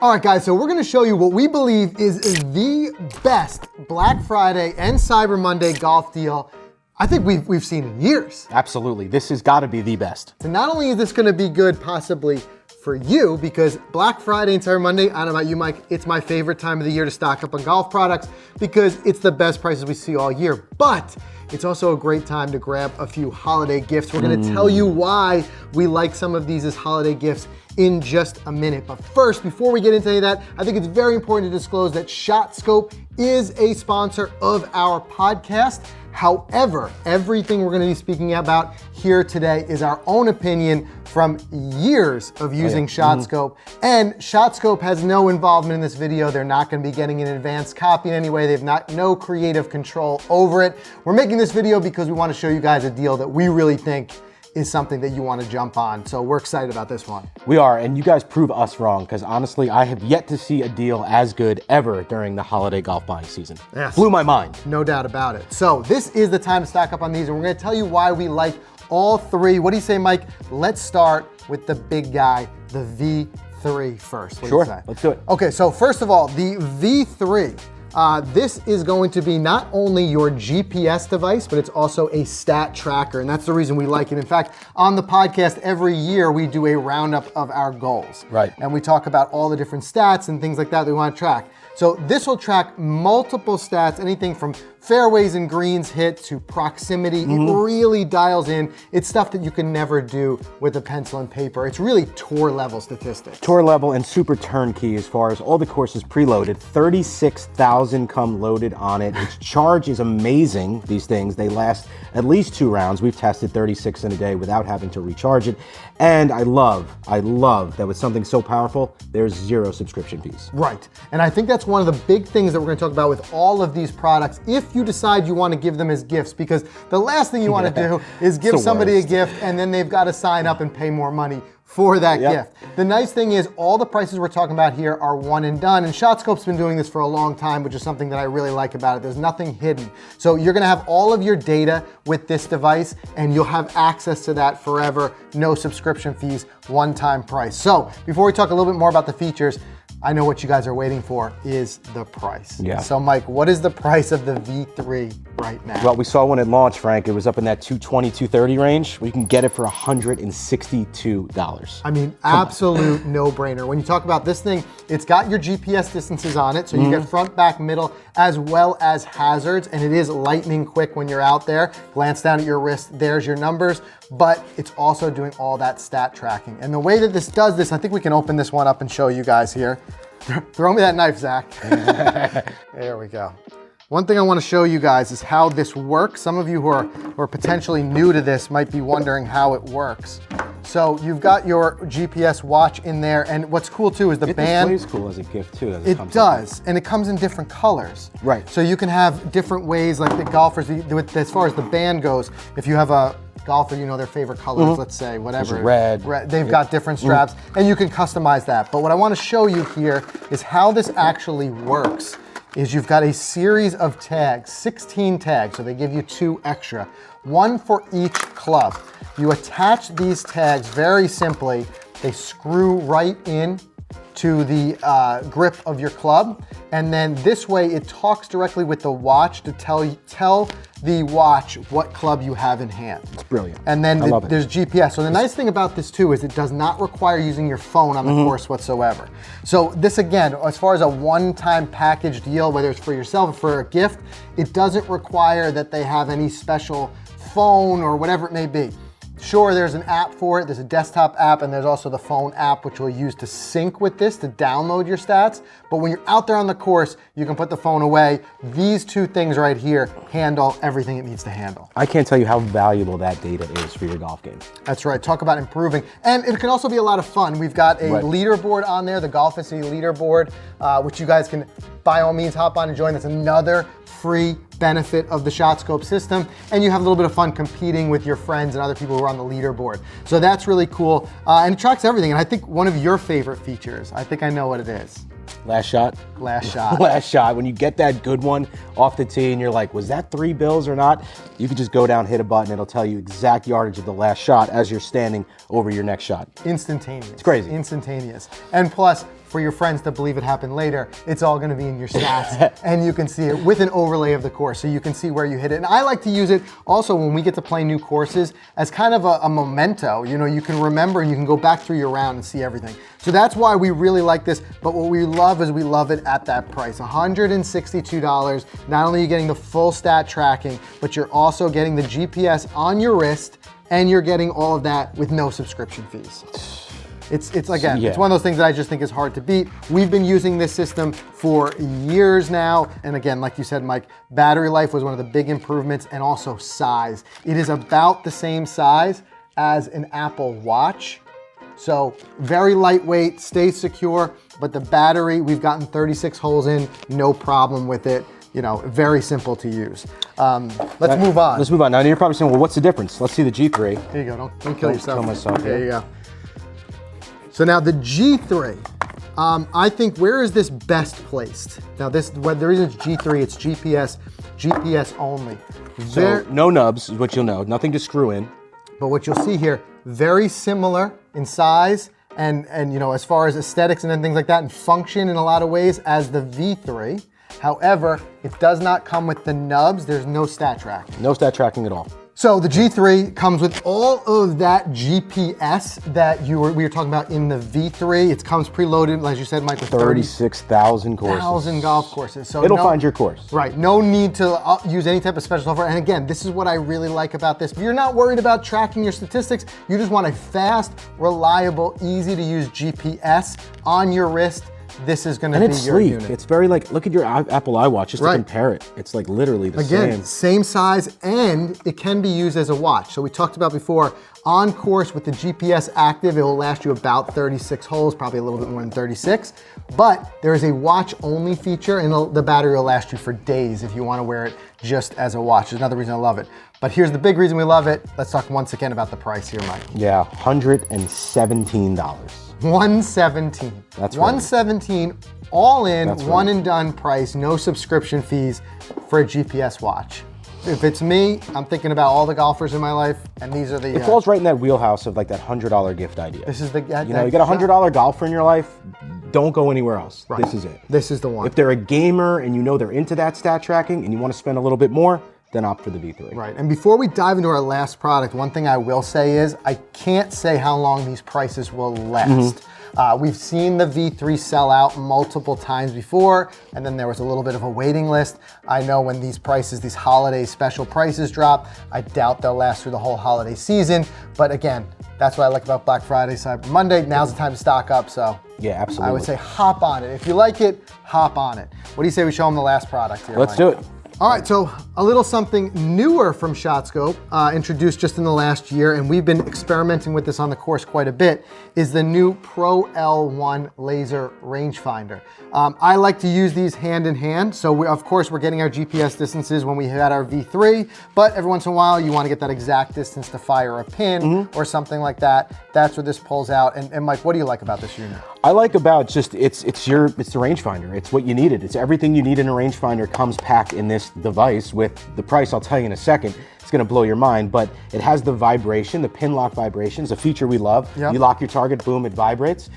All right, guys, so we're gonna show you what we believe is the best Black Friday and Cyber Monday golf deal I think we've seen in years. Absolutely, this has gotta be the best. So not only is this gonna be good possibly for you, because Black Friday and Cyber Monday, I don't know about you, Mike, it's my favorite time of the year to stock up on golf products because it's the best prices we see all year, but it's also a great time to grab a few holiday gifts. We're gonna tell you why we like some of these as holiday gifts in just a minute. But first, before we get into any of that, I think it's very important to disclose that Shotscope is a sponsor of our podcast. However, everything we're gonna be speaking about here today is our own opinion from years of using Shotscope. And Shotscope has no involvement in this video. They're not gonna be getting an advanced copy in any way. They've no creative control over it. We're making this video because we wanna show you guys a deal that we really think is something that you want to jump on. So we're excited about this one. We are, and you guys prove us wrong, because honestly, I have yet to see a deal as good ever during the holiday golf buying season. Yes. Blew my mind. No doubt about it. So this is the time to stock up on these, and we're going to tell you why we like all three. What do you say, Mike? Let's start with the big guy, the V3 first. What do you say? Let's do it. Okay, so first of all, the V3. This is going to be not only your GPS device, but it's also a stat tracker, and that's the reason we like it. In fact, on the podcast every year, we do a roundup of our goals. Right. And we talk about all the different stats and things like that we want to track. So this will track multiple stats, anything from fairways and greens hit to proximity. It really dials in. It's stuff that you can never do with a pencil and paper. It's really tour level statistics. Tour level and super turnkey as far as all the courses preloaded. 36,000 come loaded on it. Its charge is amazing, these things. They last at least 2 rounds. We've tested 36 in a day without having to recharge it. And I love that with something so powerful, there's 0 subscription fees. Right, and I think that's one of the big things that we're gonna talk about with all of these products if you decide you wanna give them as gifts, because the last thing you wanna do is give somebody a gift and then they've gotta sign up and pay more money for that gift. The nice thing is all the prices we're talking about here are one and done, and Shotscope's been doing this for a long time, which is something that I really like about it. There's nothing hidden. So you're gonna have all of your data with this device and you'll have access to that forever, no subscription fees, one-time price. So before we talk a little bit more about the features, I know what you guys are waiting for is the price. Yeah. So Mike, what is the price of the V3 right now? Well, we saw when it launched, Frank, it was up in that $220, $230 range. We can get it for $162. I mean, absolute no-brainer. When you talk about this thing, it's got your GPS distances on it, so you get front, back, middle, as well as hazards, and it is lightning quick when you're out there. Glance down at your wrist, there's your numbers, but it's also doing all that stat tracking. And the way that this does this, I think we can open this one up and show you guys here. Throw me that knife, Zach. There we go. One thing I want to show you guys is how this works. Some of you who are potentially new to this might be wondering how it works. So you've got your GPS watch in there, and what's cool too is the band. It displays cool as a gift too. It does, and it comes in different colors. Right. So you can have different ways, like the golfers, as far as the band goes, if you have a golfer, you know their favorite colors, let's say, whatever. Red. They've got different straps, and you can customize that. But what I want to show you here is how this actually works. Is you've got a series of tags, 16 tags, so they give you 2 extra, 1 for each club. You attach these tags very simply. They screw right in to the grip of your club, and then this way it talks directly with the watch to tell the watch what club you have in hand. It's brilliant. And then there's GPS. So the nice thing about this too is it does not require using your phone on the course whatsoever. So this again, as far as a one-time package deal, whether it's for yourself or for a gift, it doesn't require that they have any special phone or whatever it may be. Sure, there's an app for it. There's a desktop app, and there's also the phone app, which we'll use to sync with this to download your stats. But when you're out there on the course, you can put the phone away. These 2 things right here handle everything it needs to handle. I can't tell you how valuable that data is for your golf game. That's right. Talk about improving. And it can also be a lot of fun. We've got a leaderboard on there, the Golficity leaderboard, which you guys can by all means hop on and join. That's another free benefit of the Shotscope system, and you have a little bit of fun competing with your friends and other people who are on the leaderboard. So that's really cool, and it tracks everything. And I think one of your favorite features, I think I know what it is. Last shot? Last shot. Last shot. When you get that good one off the tee and you're like, was that 3 bills or not? You can just go down, hit a button, it'll tell you exact yardage of the last shot as you're standing over your next shot. Instantaneous. It's crazy. Instantaneous. And plus, for your friends to believe it happened later, it's all gonna be in your stats and you can see it with an overlay of the course so you can see where you hit it. And I like to use it also when we get to play new courses as kind of a memento. You know, you can remember and you can go back through your round and see everything. So that's why we really like this, but what we love is we love it at that price, $162. Not only are you getting the full stat tracking, but you're also getting the GPS on your wrist and you're getting all of that with no subscription fees. It's again, it's one of those things that I just think is hard to beat. We've been using this system for years now. And again, like you said, Mike, battery life was one of the big improvements and also size. It is about the same size as an Apple Watch. So very lightweight, stays secure, but the battery, we've gotten 36 holes in, no problem with it. You know, very simple to use. Let's move on. Let's move on. Now you're probably saying, well, what's the difference? Let's see the G3. Here you go, don't kill yourself. Kill myself. There you go. So now the G3, I think, where is this best placed? Now the reason it's G3, it's GPS only. So no nubs is what you'll know, nothing to screw in. But what you'll see here, very similar in size and you know, as far as aesthetics and things like that and function in a lot of ways as the V3. However, it does not come with the nubs. There's no stat tracking. No stat tracking at all. So the G3 comes with all of that GPS that we were talking about in the V3. It comes preloaded, as you said, Mike, with 36,000 courses. 1,000 golf courses. So it'll find your course. Right, no need to use any type of special software. And again, this is what I really like about this. If you're not worried about tracking your statistics, you just want a fast, reliable, easy to use GPS on your wrist. This is going to be your unit. And it's sleek. It's very like, look at your Apple iWatch just to compare it. It's like literally the same. Again, same size, and it can be used as a watch. So we talked about before, on course with the GPS active, it will last you about 36 holes, probably a little bit more than 36. But there is a watch only feature and the battery will last you for days if you want to wear it just as a watch. There's another reason I love it. But here's the big reason we love it. Let's talk once again about the price here, Mike. Yeah, $117. 117. That's right. 117, all in, one and done price, no subscription fees for a GPS watch. If it's me, I'm thinking about all the golfers in my life, and these are the. It falls right in that wheelhouse of like that $100 gift idea. This is the. You know, you got a $100 golfer in your life, don't go anywhere else. Right. This is it. This is the one. If they're a gamer and you know they're into that stat tracking and you want to spend a little bit more, then opt for the V3. Right, and before we dive into our last product, one thing I will say is I can't say how long these prices will last. We've seen the V3 sell out multiple times before, and then there was a little bit of a waiting list. I know when these prices, these holiday special prices drop, I doubt they'll last through the whole holiday season. But again, that's what I like about Black Friday, Cyber Monday. Now's the time to stock up, so yeah, absolutely. I would say hop on it. If you like it, hop on it. What do you say we show them the last product here, Let's Mike? do it. All right, so a little something newer from Shotscope, introduced just in the last year, and we've been experimenting with this on the course quite a bit, is the new Pro L1 laser rangefinder. I like to use these hand in hand, so of course we're getting our GPS distances when we hit our V3, but every once in a while you want to get that exact distance to fire a pin or something like that. That's where this pulls out. And Mike, what do you like about this unit? I like about just it's the rangefinder. It's what you needed. It's everything you need in a rangefinder comes packed in this device with the price I'll tell you in a second. It's going to blow your mind, but it has the vibration, the pin lock vibration. It's a feature we love. Yep. You lock your target, boom, it vibrates.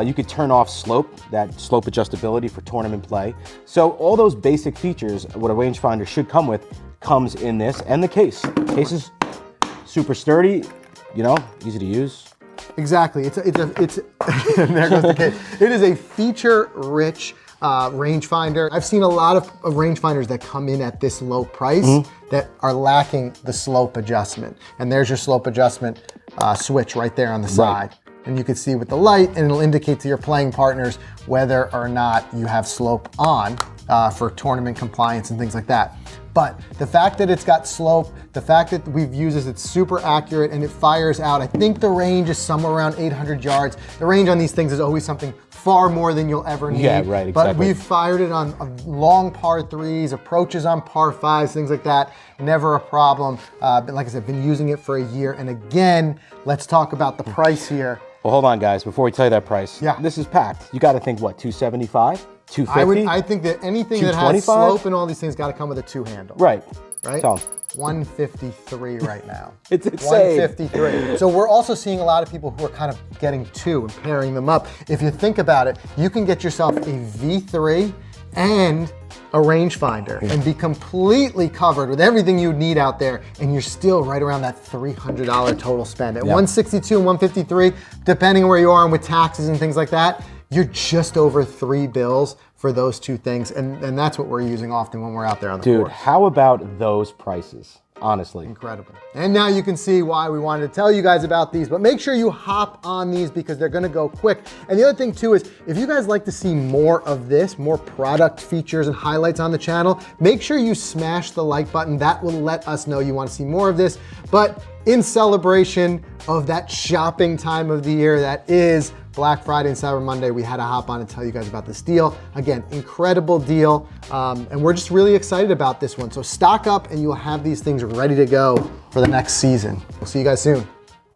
You could turn off slope, that slope adjustability for tournament play. So all those basic features, what a rangefinder should come with, comes in this, and the case. The case is super sturdy, you know, easy to use. Exactly. It's there goes the case. It is a feature-rich rangefinder. I've seen a lot of rangefinders that come in at this low price that are lacking the slope adjustment. And there's your slope adjustment switch right there on the side. And you can see with the light, and it'll indicate to your playing partners whether or not you have slope on for tournament compliance and things like that. But the fact that it's got slope, the fact that we've used this, it's super accurate and it fires out. I think the range is somewhere around 800 yards. The range on these things is always something far more than you'll ever need. Yeah, right, exactly. But we've fired it on long par threes, approaches on par fives, things like that. Never a problem. But like I said, been using it for a year. And again, let's talk about the price here. Well, hold on, guys. Before we tell you that price, this is packed. You got to think, what, 275? 250? I think that anything that has slope and all these things got to come with a two handle. Right. Right? Tell 'em. $153 right now. It's insane. $153. So we're also seeing a lot of people who are kind of getting two and pairing them up. If you think about it, you can get yourself a V3 and a rangefinder and be completely covered with everything you need out there, and you're still right around that $300 total spend. At $162 and $153, depending where you are and with taxes and things like that, you're just over $3 for those two things, and that's what we're using often when we're out there on the course. Dude, how about those prices? Honestly. Incredible. And now you can see why we wanted to tell you guys about these, but make sure you hop on these because they're gonna go quick. And the other thing too is, if you guys like to see more of this, more product features and highlights on the channel, make sure you smash the like button. That will let us know you wanna see more of this. But in celebration of that shopping time of the year that is Black Friday and Cyber Monday, we had to hop on and tell you guys about this deal. Again, incredible deal, and we're just really excited about this one. So stock up and you'll have these things ready to go for the next season. We'll see you guys soon.